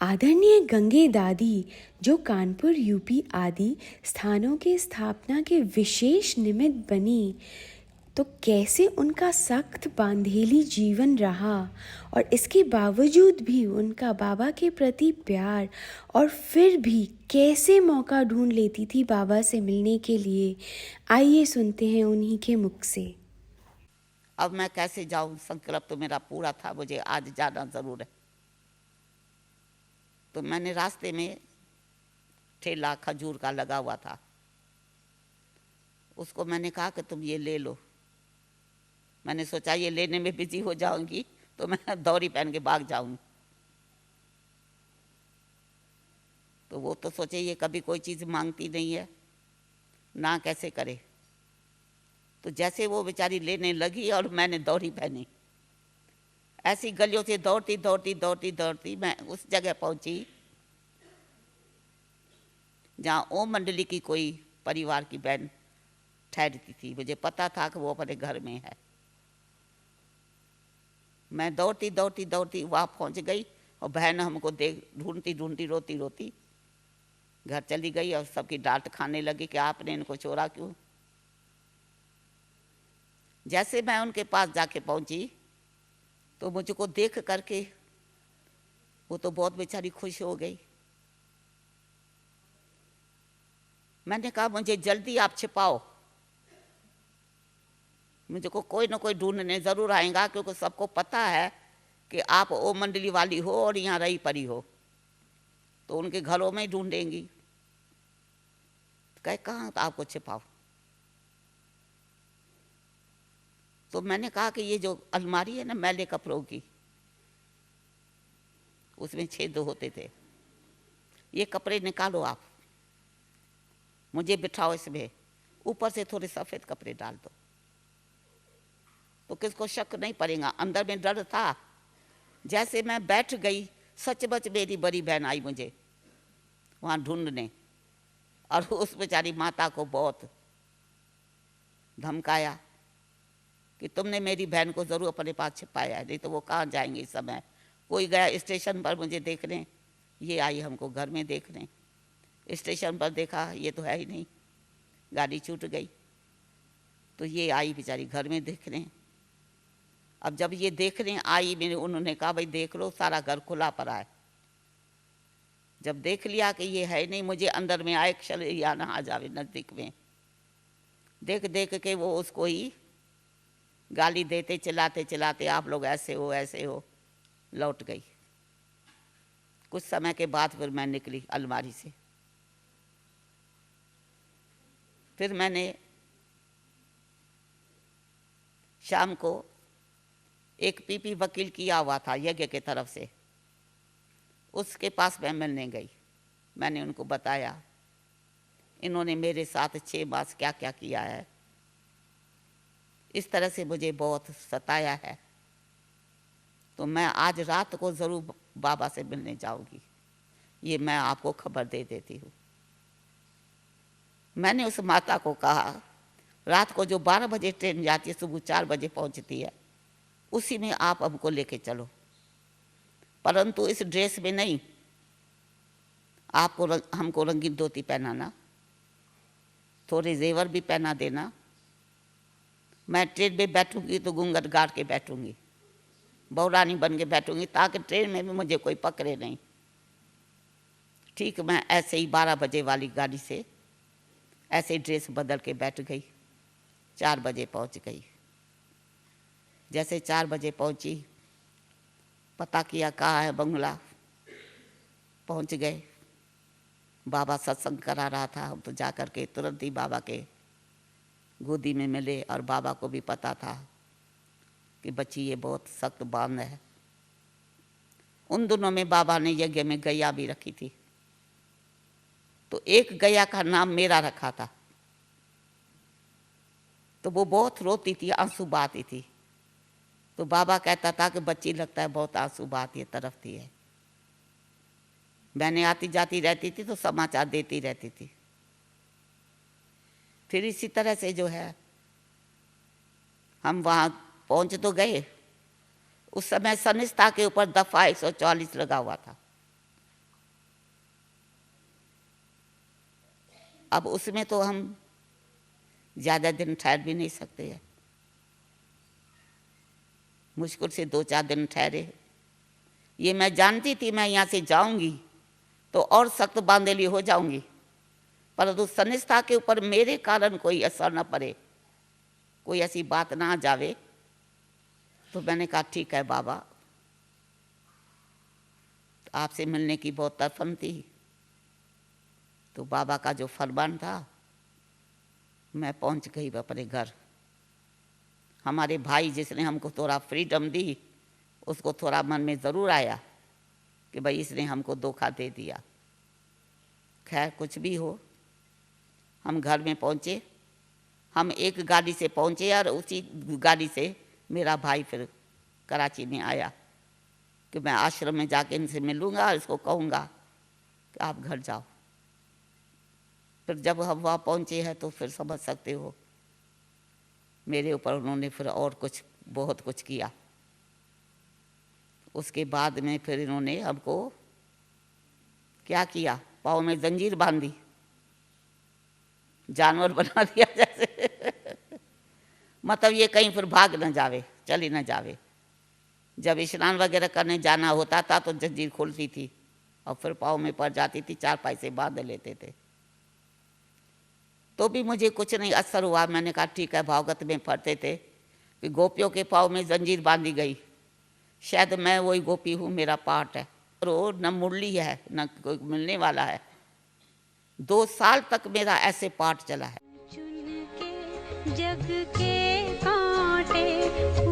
आदरणीय गंगे दादी जो कानपुर यूपी आदि स्थानों के स्थापना के विशेष निमित्त बनी, तो कैसे उनका सख्त बांधेली जीवन रहा और इसके बावजूद भी उनका बाबा के प्रति प्यार, और फिर भी कैसे मौका ढूंढ लेती थी बाबा से मिलने के लिए। आइए सुनते हैं उन्हीं के मुख से। अब मैं कैसे जाऊं, संकल्प तो मेरा पूरा था, मुझे आज जाना ज़रूर है। तो मैंने रास्ते में ठेला खजूर का लगा हुआ था, उसको मैंने कहा कि तुम ये ले लो। मैंने सोचा ये लेने में बिजी हो जाऊंगी तो मैं दौरी पहन के भाग जाऊंगी। तो वो तो सोचे ये कभी कोई चीज़ मांगती नहीं है, ना कैसे करे। तो जैसे वो बेचारी लेने लगी और मैंने दौरी पहनी, ऐसी गलियों से दौड़ती दौड़ती दौड़ती दौड़ती मैं उस जगह पहुंची जहाँ ओम मंडली की कोई परिवार की बहन ठहरती थी। मुझे पता था कि वो अपने घर में है। मैं दौड़ती दौड़ती दौड़ती वहाँ पहुँच गई और बहन हमको देख ढूंढती ढूंढती रोती रोती घर चली गई और सबकी डांट खाने लगी कि आपने इनको छोड़ा क्यों। जैसे मैं उनके पास जाके पहुंची तो मुझको देख करके वो तो बहुत बेचारी खुश हो गई। मैंने कहा मुझे जल्दी आप छिपाओ, मुझको कोई ना कोई ढूंढने ज़रूर आएगा, क्योंकि सबको पता है कि आप ओम मंडली वाली हो और यहाँ रही पड़ी हो, तो उनके घरों में ही ढूंढेंगी। कहे कहाँ आपको छिपाओ। तो मैंने कहा कि ये जो अलमारी है ना मैले कपड़ों की, उसमें छेद होते थे, ये कपड़े निकालो आप, मुझे बिठाओ इसमें, ऊपर से थोड़े सफ़ेद कपड़े डाल दो, तो किसको शक नहीं पड़ेगा। अंदर में डर था। जैसे मैं बैठ गई, सचमुच मेरी बड़ी बहन आई मुझे वहाँ ढूंढने, और उस बेचारी माता को बहुत धमकाया कि तुमने मेरी बहन को ज़रूर अपने पास छिपाया है, नहीं तो वो कहाँ जाएंगे इस समय। कोई गया स्टेशन पर मुझे देखने, ये आई हमको घर में देखने। स्टेशन पर देखा ये तो है ही नहीं, गाड़ी छूट गई। तो ये आई बेचारी घर में देखने। अब जब ये देखने आई मैंने, उन्होंने कहा भाई देख लो, सारा घर खुला पड़ा है। जब देख लिया कि ये है नहीं, मुझे अंदर में आए क्षण या ना आ जावे नज़दीक में। देख देख के वो उसको ही गाली देते चिल्लाते चिल्लाते आप लोग ऐसे हो, लौट गई। कुछ समय के बाद फिर मैं निकली अलमारी से। फिर मैंने शाम को एक पीपी वकील किया हुआ था यज्ञ के तरफ से, उसके पास मैं मिलने गई। मैंने उनको बताया इन्होंने मेरे साथ 6 मास क्या क्या किया है, इस तरह से मुझे बहुत सताया है, तो मैं आज रात को ज़रूर बाबा से मिलने जाऊंगी, ये मैं आपको खबर दे देती हूँ। मैंने उस माता को कहा रात को जो 12 बजे ट्रेन जाती है, सुबह 4 बजे पहुँचती है, उसी में आप हमको लेके चलो, परंतु इस ड्रेस में नहीं, आपको हमको रंगीन धोती पहनाना, थोड़े जेवर भी पहना देना। मैं ट्रेन में बैठूंगी तो घूंघट गाड़ के बैठूंगी, बहुरानी बन के बैठूंगी, ताकि ट्रेन में भी मुझे कोई पकड़े नहीं। ठीक मैं ऐसे ही 12 बजे वाली गाड़ी से ऐसे ड्रेस बदल के बैठ गई, 4 बजे पहुंच गई। जैसे 4 बजे पहुंची, पता किया कहाँ है बंगला, पहुंच गए। बाबा सत्संग करा रहा था, हम तो जा कर के तुरंत ही बाबा के गोदी में मिले, और बाबा को भी पता था कि बच्ची ये बहुत सख्त बांध है। उन दिनों में बाबा ने यज्ञ में गैया भी रखी थी, तो एक गैया का नाम मेरा रखा था। तो वो बहुत रोती थी, आंसू बहाती थी, तो बाबा कहता था कि बच्ची लगता है बहुत आंसू बहाती है, तड़पती है। मैंने आती जाती रहती थी तो समाचार देती रहती थी। फिर इसी तरह से जो है हम वहाँ पहुँच तो गए। उस समय सनिस्ता के ऊपर दफ़ा 144 लगा हुआ था, अब उसमें तो हम ज़्यादा दिन ठहर भी नहीं सकते हैं, मुश्किल से 2-4 दिन ठहरे। ये मैं जानती थी मैं यहाँ से जाऊंगी तो और सख्त बांधेली हो जाऊंगी, परंतु सनिष्ठा के ऊपर मेरे कारण कोई असर न पड़े, कोई ऐसी बात ना आ जावे, तो मैंने कहा ठीक है बाबा, आपसे मिलने की बहुत तड़फन थी। तो बाबा का जो फरमान था, मैं पहुंच गई अपने घर। हमारे भाई जिसने हमको थोड़ा फ्रीडम दी, उसको थोड़ा मन में ज़रूर आया कि भाई इसने हमको धोखा दे दिया। खैर कुछ भी हो, हम घर में पहुंचे। हम एक गाड़ी से पहुंचे और उसी गाड़ी से मेरा भाई फिर कराची में आया कि मैं आश्रम में जाके इनसे मिलूंगा और इसको कहूँगा कि आप घर जाओ। फिर जब हम वहाँ पहुँचे हैं तो फिर समझ सकते हो मेरे ऊपर उन्होंने फिर और कुछ बहुत कुछ किया। उसके बाद में फिर इन्होंने हमको क्या किया, पाँव में जंजीर बांधी, जानवर बना दिया जैसे मतलब ये कहीं फिर भाग न जावे, चली न जावे। जब स्नान वगैरह करने जाना होता था तो जंजीर खुलती थी और फिर पाँव में पड़ जाती थी, चारपाई से बांध लेते थे। तो भी मुझे कुछ नहीं असर हुआ। मैंने कहा ठीक है, भागवत में पढ़ते थे कि गोपियों के पाँव में जंजीर बांधी गई, शायद मैं वही गोपी हूँ, मेरा पार्ट है। और न मुरली है न कोई मिलने वाला है। 2 साल तक मेरा ऐसे पार्ट चला है। चुन के जग के कांटे